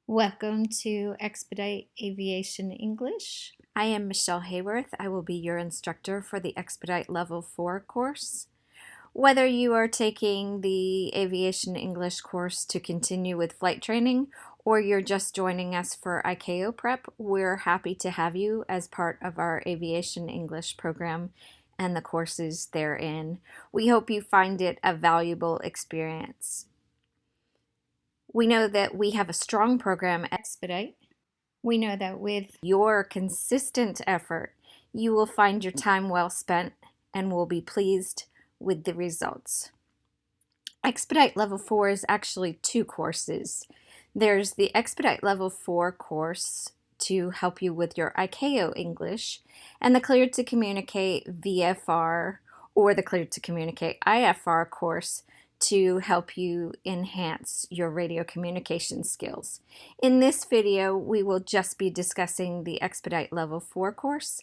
Welcome to Expedite Aviation English. I am Michelle Hayworth. I will be your instructor for the Expedite Level 4 course. Whether you are taking the Aviation English course to continue with flight training or you're just joining us for ICAO prep, we're happy to have you as part of our Aviation English program and the courses therein. We hope you find it a valuable experience. We know that we have a strong program at Expedite. We know that with your consistent effort, you will find your time well spent and will be pleased with the results. Expedite Level 4 is actually two courses. There's the Expedite Level 4 course to help you with your ICAO English and the Cleared to Communicate VFR or the Cleared to Communicate IFR course to help you enhance your radio communication skills. In this video, we will just be discussing the Expedite Level 4 course.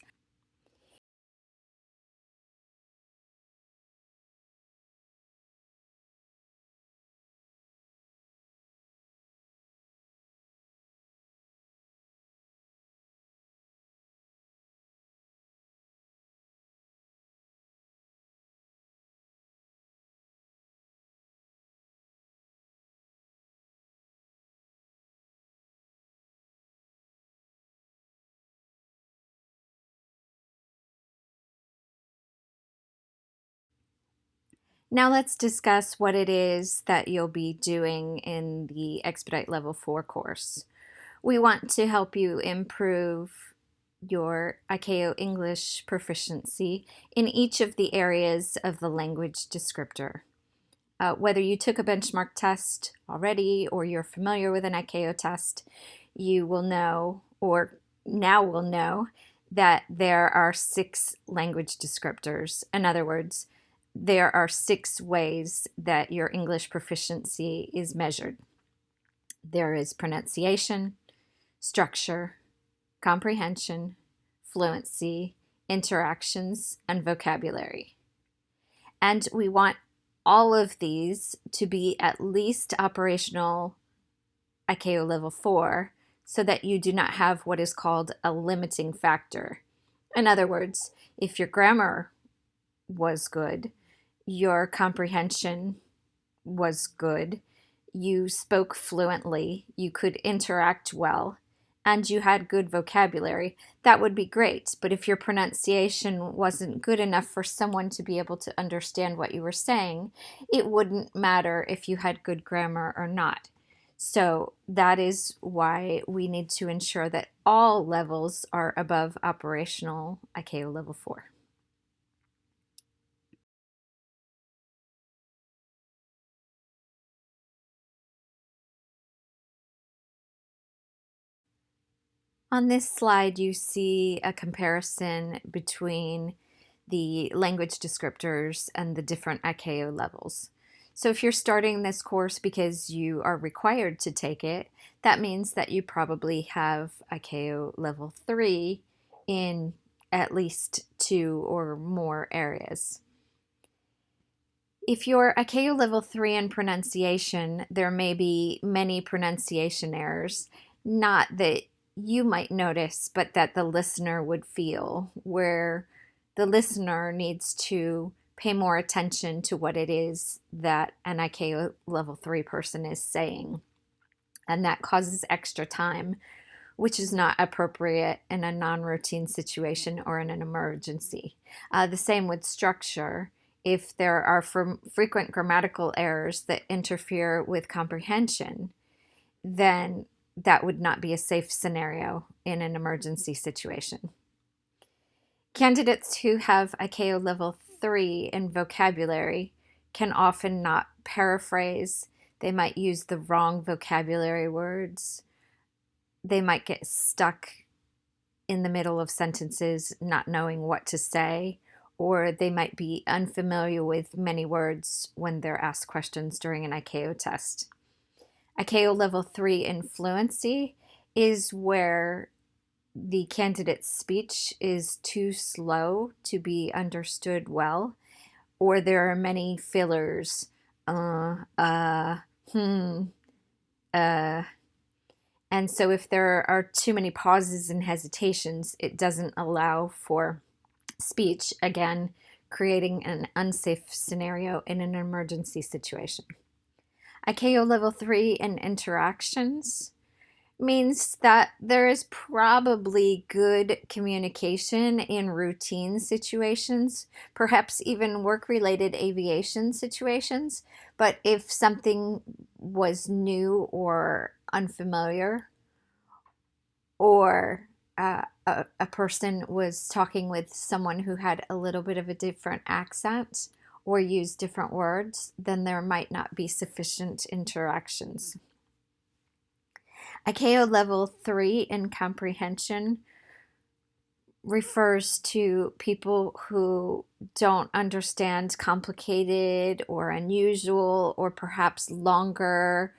Now let's discuss what it is that you'll be doing in the Expedite Level 4 course. We want to help you improve your IKO English proficiency in each of the areas of the language descriptor. Whether you took a benchmark test already or you're familiar with an IKO test, you will know, or now will know, that there are 6 language descriptors. In other words, there are 6 ways that your English proficiency is measured. There is pronunciation, structure, comprehension, fluency, interactions, and vocabulary. And we want all of these to be at least operational IKO Level 4 so that you do not have what is called a limiting factor. In other words, if your grammar was good, your comprehension was good, you spoke fluently, you could interact well, and you had good vocabulary, that would be great. But if your pronunciation wasn't good enough for someone to be able to understand what you were saying, it wouldn't matter if you had good grammar or not. So that is why we need to ensure that all levels are above operational ICAO Level 4. On this slide, you see a comparison between the language descriptors and the different ICAO levels. So if you're starting this course because you are required to take it, that means that you probably have ICAO Level 3 in at least 2 or more areas. If you're ICAO Level 3 in pronunciation, there may be many pronunciation errors, not that you might notice, but that the listener would feel, where the listener needs to pay more attention to what it is that an ICAO Level 3 person is saying. And that causes extra time, which is not appropriate in a non-routine situation or in an emergency. The same with structure. If there are frequent grammatical errors that interfere with comprehension, then that would not be a safe scenario in an emergency situation. Candidates who have ICAO Level 3 in vocabulary can often not paraphrase. They might use the wrong vocabulary words. They might get stuck in the middle of sentences, not knowing what to say, or they might be unfamiliar with many words when they're asked questions during an ICAO test. ICAO Level 3 in fluency is where the candidate's speech is too slow to be understood well, or there are many fillers, uh, And so if there are too many pauses and hesitations, it doesn't allow for speech, again, creating an unsafe scenario in an emergency situation. IKO Level 3 in interactions means that there is probably good communication in routine situations, perhaps even work-related aviation situations. But if something was new or unfamiliar, or a person was talking with someone who had a little bit of a different accent or used different words, then there might not be sufficient interactions. ICAO Level 3 in comprehension refers to people who don't understand complicated or unusual or perhaps longer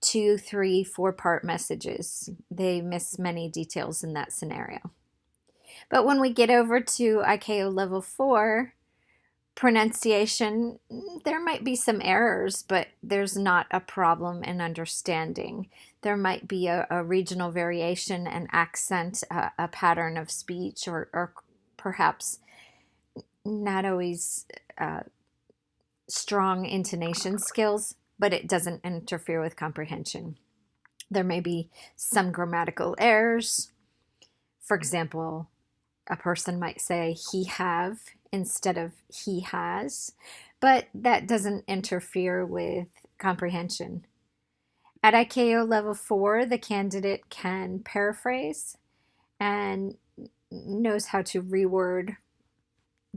2, 3, 4-part messages. They miss many details in that scenario. But when we get over to ICAO Level 4, pronunciation, there might be some errors, but there's not a problem in understanding. There might be a regional variation, an accent, a pattern of speech, or perhaps not always strong intonation skills, but it doesn't interfere with comprehension. There may be some grammatical errors. For example, a person might say he have instead of he has, but that doesn't interfere with comprehension. At ICAO Level 4, the candidate can paraphrase and knows how to reword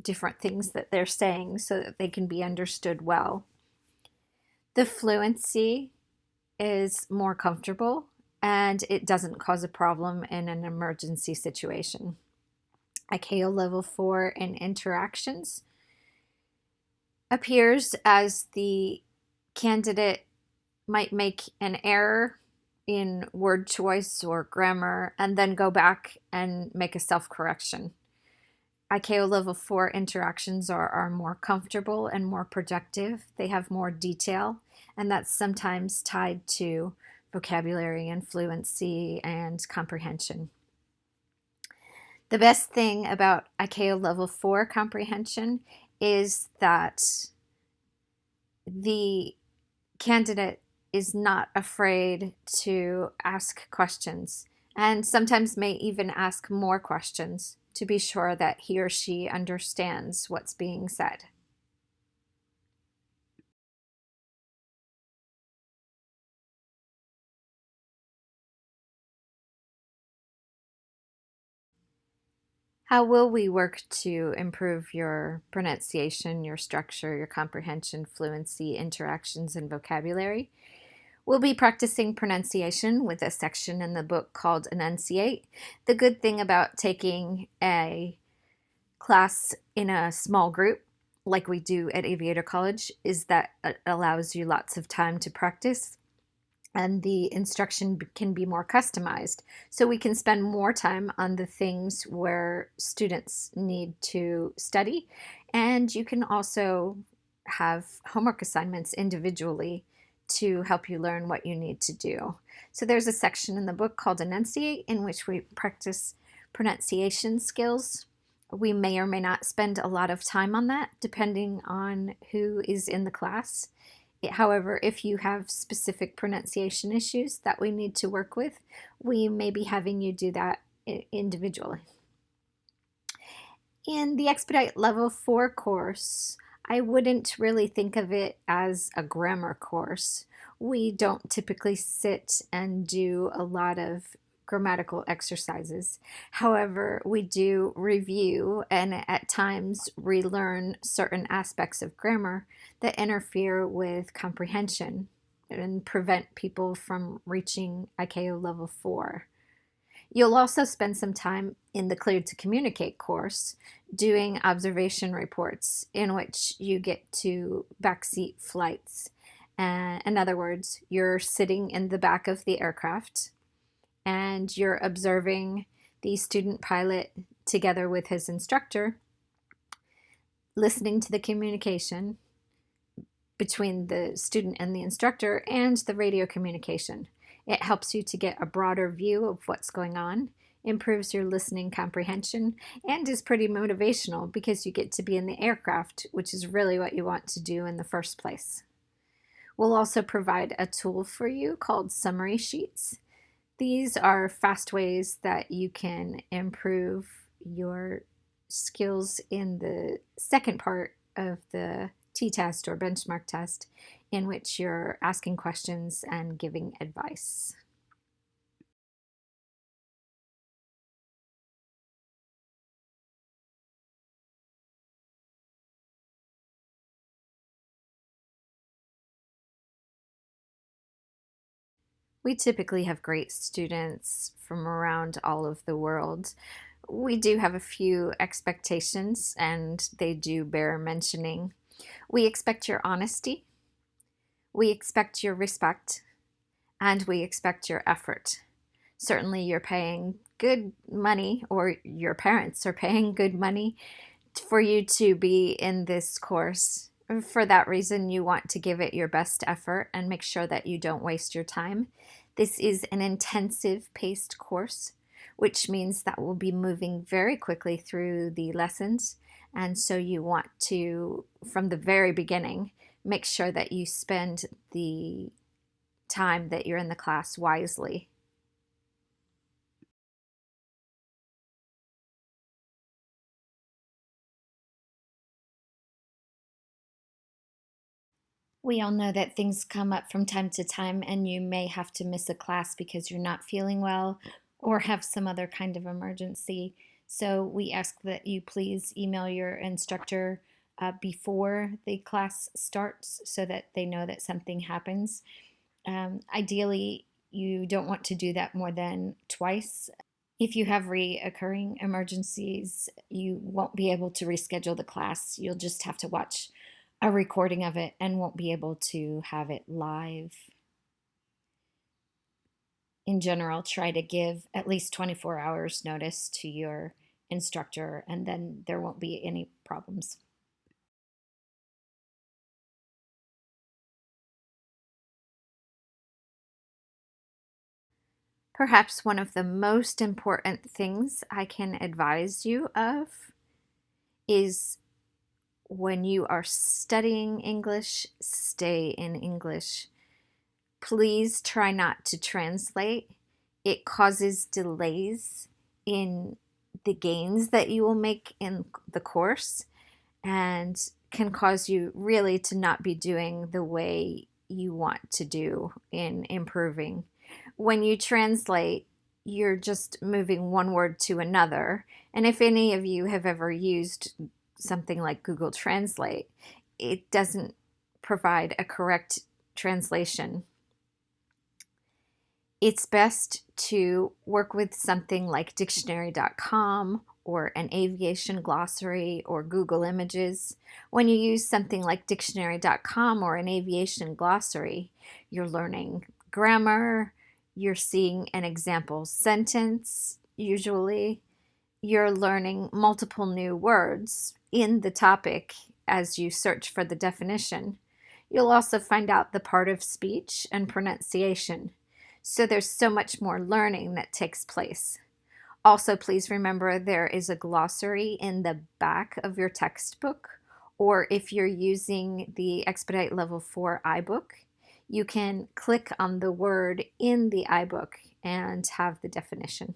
different things that they're saying so that they can be understood well. The fluency is more comfortable and it doesn't cause a problem in an emergency situation. ICAO Level 4 in interactions appears as the candidate might make an error in word choice or grammar and then go back and make a self-correction. ICAO Level 4 interactions are more comfortable and more productive. They have more detail, and that's sometimes tied to vocabulary and fluency and comprehension. The best thing about ICAO Level 4 comprehension is that the candidate is not afraid to ask questions and sometimes may even ask more questions to be sure that he or she understands what's being said. How will we work to improve your pronunciation, your structure, your comprehension, fluency, interactions, and vocabulary? We'll be practicing pronunciation with a section in the book called Enunciate. The good thing about taking a class in a small group, like we do at Aviator College, is that it allows you lots of time to practice and the instruction can be more customized. So we can spend more time on the things where students need to study. And you can also have homework assignments individually to help you learn what you need to do. So there's a section in the book called Enunciate in which we practice pronunciation skills. We may or may not spend a lot of time on that depending on who is in the class. However, if you have specific pronunciation issues that we need to work with, we may be having you do that individually. In the Expedite Level 4 course, I wouldn't really think of it as a grammar course. We don't typically sit and do a lot of grammatical exercises. However, we do review and at times relearn certain aspects of grammar that interfere with comprehension and prevent people from reaching ICAO Level 4. You'll also spend some time in the Cleared to Communicate course doing observation reports in which you get to backseat flights. In other words, you're sitting in the back of the aircraft and you're observing the student pilot together with his instructor, listening to the communication between the student and the instructor and the radio communication. It helps you to get a broader view of what's going on, improves your listening comprehension, and is pretty motivational because you get to be in the aircraft, which is really what you want to do in the first place. We'll also provide a tool for you called summary sheets. These are fast ways that you can improve your skills in the second part of the t-test or benchmark test, in which you're asking questions and giving advice. We typically have great students from around all of the world. We do have a few expectations, and they do bear mentioning. We expect your honesty, we expect your respect, and we expect your effort. Certainly, you're paying good money, or your parents are paying good money for you to be in this course. For that reason, you want to give it your best effort and make sure that you don't waste your time. This is an intensive paced course, which means that we'll be moving very quickly through the lessons. And so you want to, from the very beginning, make sure that you spend the time that you're in the class wisely. We all know that things come up from time to time, and you may have to miss a class because you're not feeling well or have some other kind of emergency. So we ask that you please email your instructor before the class starts so that they know that something happens. Ideally, you don't want to do that more than twice. If you have reoccurring emergencies, you won't be able to reschedule the class. You'll just have to watch a recording of it and won't be able to have it live. In general, try to give at least 24 hours notice to your instructor, and then there won't be any problems. Perhaps one of the most important things I can advise you of is when you are studying English, stay in English. Please try not to translate. It causes delays in the gains that you will make in the course and can cause you really to not be doing the way you want to do in improving. When you translate, you're just moving one word to another. And if any of you have ever used something like Google Translate, it doesn't provide a correct translation. It's best to work with something like dictionary.com or an aviation glossary or Google Images. When you use something like dictionary.com or an aviation glossary, you're learning grammar, you're seeing an example sentence, usually. You're learning multiple new words in the topic as you search for the definition. You'll also find out the part of speech and pronunciation. So there's so much more learning that takes place. Also, please remember there is a glossary in the back of your textbook, or if you're using the Expedite Level 4 iBook, you can click on the word in the iBook and have the definition.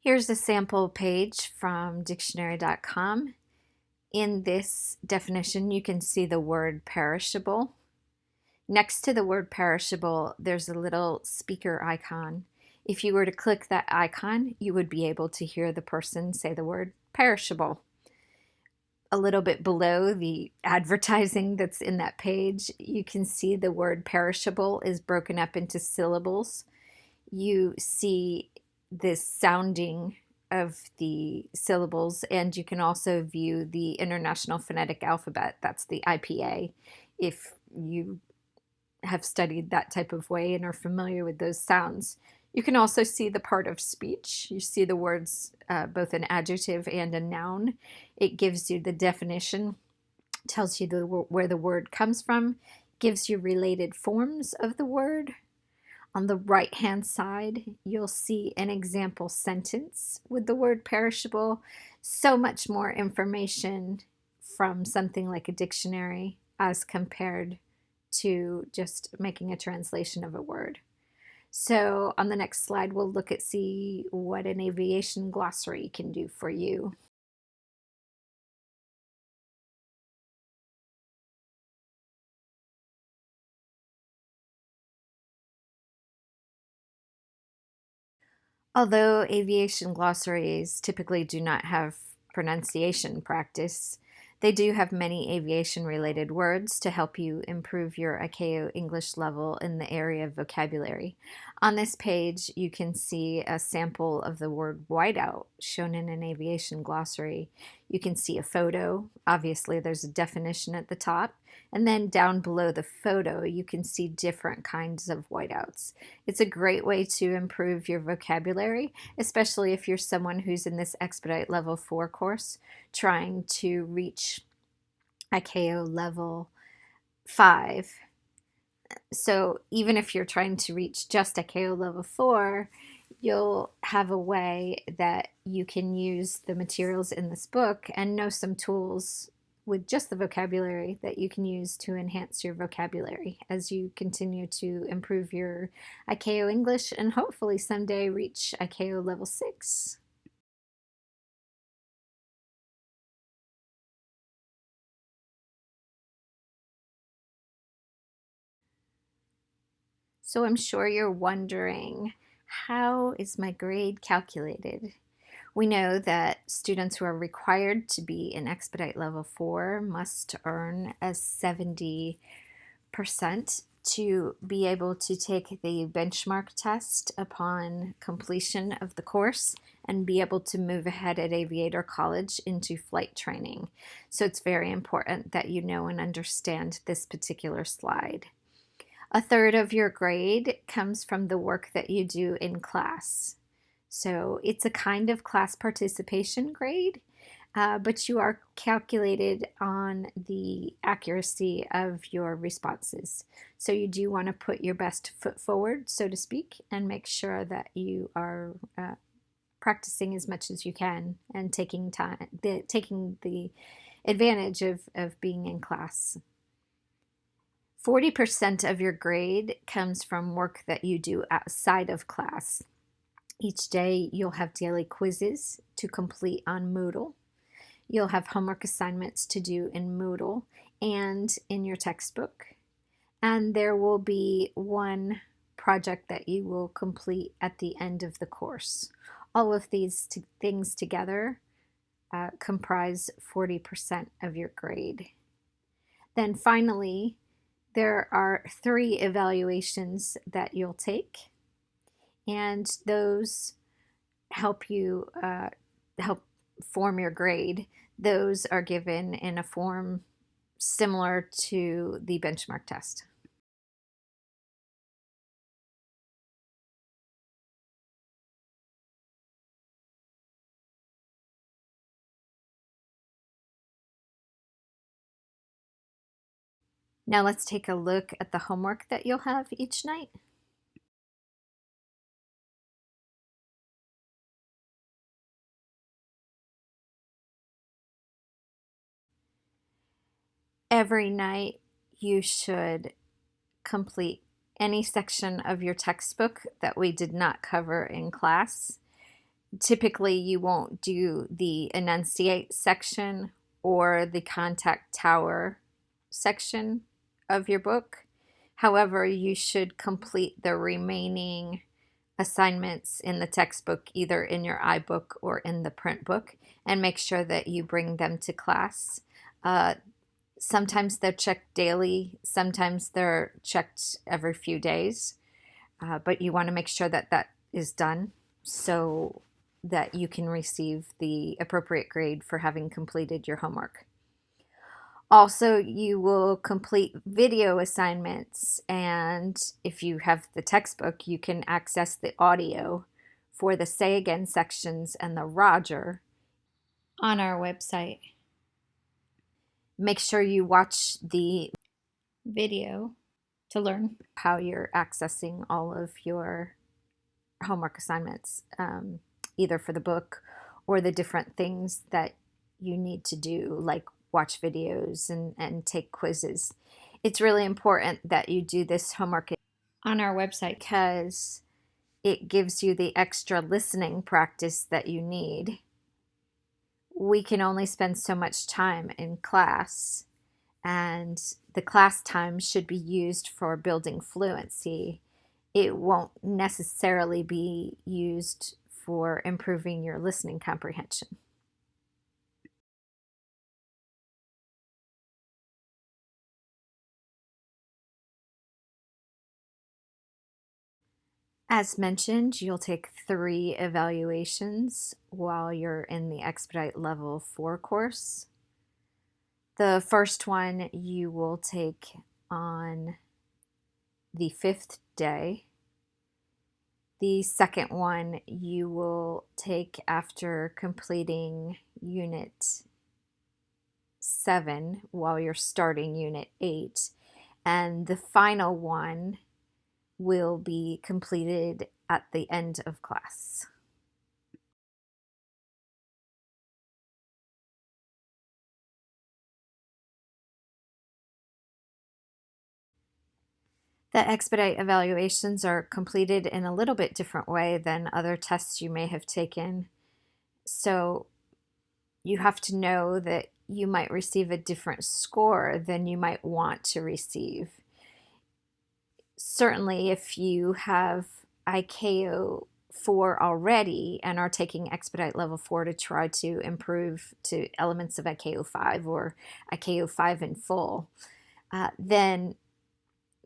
Here's a sample page from dictionary.com. In this definition, you can see the word perishable. Next to the word perishable, there's a little speaker icon. If you were to click that icon, you would be able to hear the person say the word perishable. A little bit below the advertising that's in that page, you can see the word perishable is broken up into syllables. You see this sounding of the syllables, and you can also view the International Phonetic Alphabet. That's the IPA. If you have studied that type of way and are familiar with those sounds, You can also see the part of speech. You see the words, both an adjective and a noun. It gives you the definition, tells you where the word comes from, gives you related forms of the word. On the right-hand side, you'll see an example sentence with the word perishable. So much more information from something like a dictionary as compared to just making a translation of a word. So on the next slide, we'll look at see what an aviation glossary can do for you. Although aviation glossaries typically do not have pronunciation practice, they do have many aviation-related words to help you improve your IKO English level in the area of vocabulary. On this page, you can see a sample of the word whiteout shown in an aviation glossary. You can see a photo. Obviously, there's a definition at the top. And then down below the photo, you can see different kinds of whiteouts. It's a great way to improve your vocabulary, especially if you're someone who's in this Expedite Level 4 course trying to reach IKO Level 5. So even if you're trying to reach just IKO Level 4, you'll have a way that you can use the materials in this book and know some tools with just the vocabulary that you can use to enhance your vocabulary as you continue to improve your IKO English and hopefully someday reach IKO Level 6. So I'm sure you're wondering, how is my grade calculated? We know that students who are required to be in Expedite Level 4 must earn a 70% to be able to take the benchmark test upon completion of the course and be able to move ahead at Aviator College into flight training. So it's very important that you know and understand this particular slide. A third of your grade comes from the work that you do in class. So it's a kind of class participation grade, but you are calculated on the accuracy of your responses. So you do want to put your best foot forward, so to speak, and make sure that you are practicing as much as you can and taking the advantage of being in class. 40% of your grade comes from work that you do outside of class. Each day you'll have daily quizzes to complete on Moodle. You'll have homework assignments to do in Moodle and in your textbook. And there will be one project that you will complete at the end of the course. All of these things together comprise 40% of your grade. Then finally, there are 3 evaluations that you'll take, and those help you help form your grade. Those are given in a form similar to the benchmark test. Now let's take a look at the homework that you'll have each night. Every night you should complete any section of your textbook that we did not cover in class. Typically, you won't do the enunciate section or the contact tower section of your book. However, you should complete the remaining assignments in the textbook, either in your iBook or in the print book, and make sure that you bring them to class. Sometimes they're checked daily, sometimes they're checked every few days, but you want to make sure that that is done so that you can receive the appropriate grade for having completed your homework. Also, you will complete video assignments, and if you have the textbook, you can access the audio for the Say Again sections and the Roger on our website. Make sure you watch the video to learn how you're accessing all of your homework assignments, either for the book or the different things that you need to do, like watch videos and take quizzes. It's really important that you do this homework on our website because it gives you the extra listening practice that you need. We can only spend so much time in class, and the class time should be used for building fluency. It won't necessarily be used for improving your listening comprehension. As mentioned, you'll take 3 evaluations while you're in the Expedite Level 4 course. The first one you will take on the 5th day. The second one you will take after completing Unit 7 while you're starting Unit 8. And the final one will be completed at the end of class. The Expedite evaluations are completed in a little bit different way than other tests you may have taken. So you have to know that you might receive a different score than you might want to receive. Certainly, if you have IKO 4 already and are taking Expedite Level 4 to try to improve to elements of IKO 5 or IKO 5 in full, then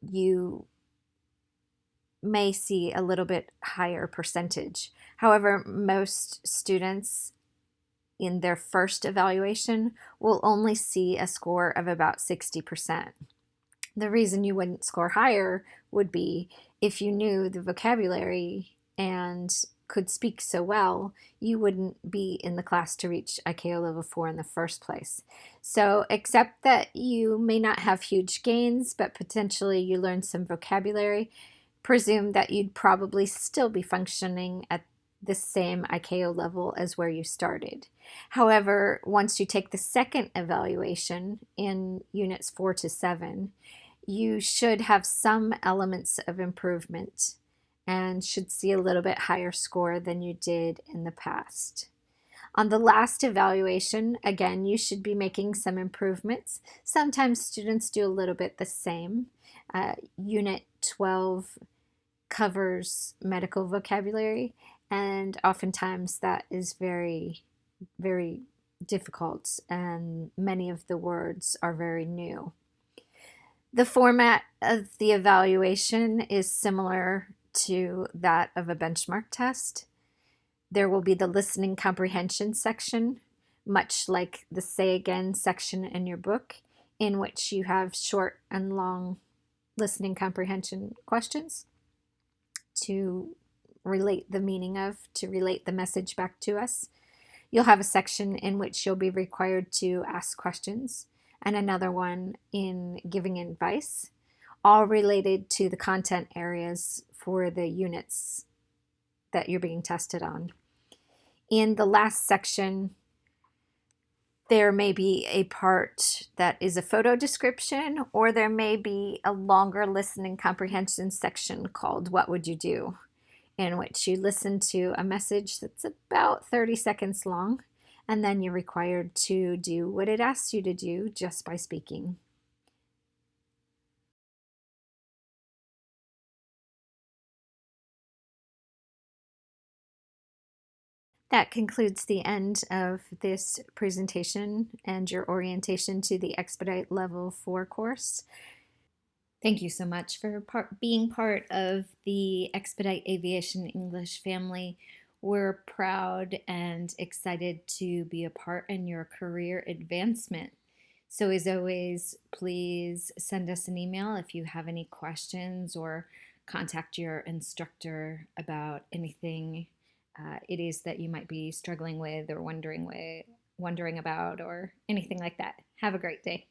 you may see a little bit higher percentage. However, most students in their first evaluation will only see a score of about 60%. The reason you wouldn't score higher would be if you knew the vocabulary and could speak so well, you wouldn't be in the class to reach IKO Level 4 in the first place. So accept that you may not have huge gains, but potentially you learn some vocabulary. Presume that you'd probably still be functioning at the same IKO level as where you started. However, once you take the second evaluation in units 4 to 7, you should have some elements of improvement and should see a little bit higher score than you did in the past. On the last evaluation, again, you should be making some improvements. Sometimes students do a little bit the same. Unit 12 covers medical vocabulary, and oftentimes that is very, very difficult, and many of the words are very new. The format of the evaluation is similar to that of a benchmark test. There will be the listening comprehension section, much like the Say Again section in your book, in which you have short and long listening comprehension questions to relate the meaning of, to relate the message back to us. You'll have a section in which you'll be required to ask questions, and another one in giving advice, all related to the content areas for the units that you're being tested on. In the last section, there may be a part that is a photo description, or there may be a longer listening comprehension section called What Would You Do?, in which you listen to a message that's about 30 seconds long, and then you're required to do what it asks you to do just by speaking. That concludes the end of this presentation and your orientation to the Expedite Level 4 course. Thank you so much for being part of the Expedite Aviation English family. We're proud and excited to be a part in your career advancement. So, as always, please send us an email if you have any questions or contact your instructor about anything it is that you might be struggling with or wondering about or anything like that. Have a great day.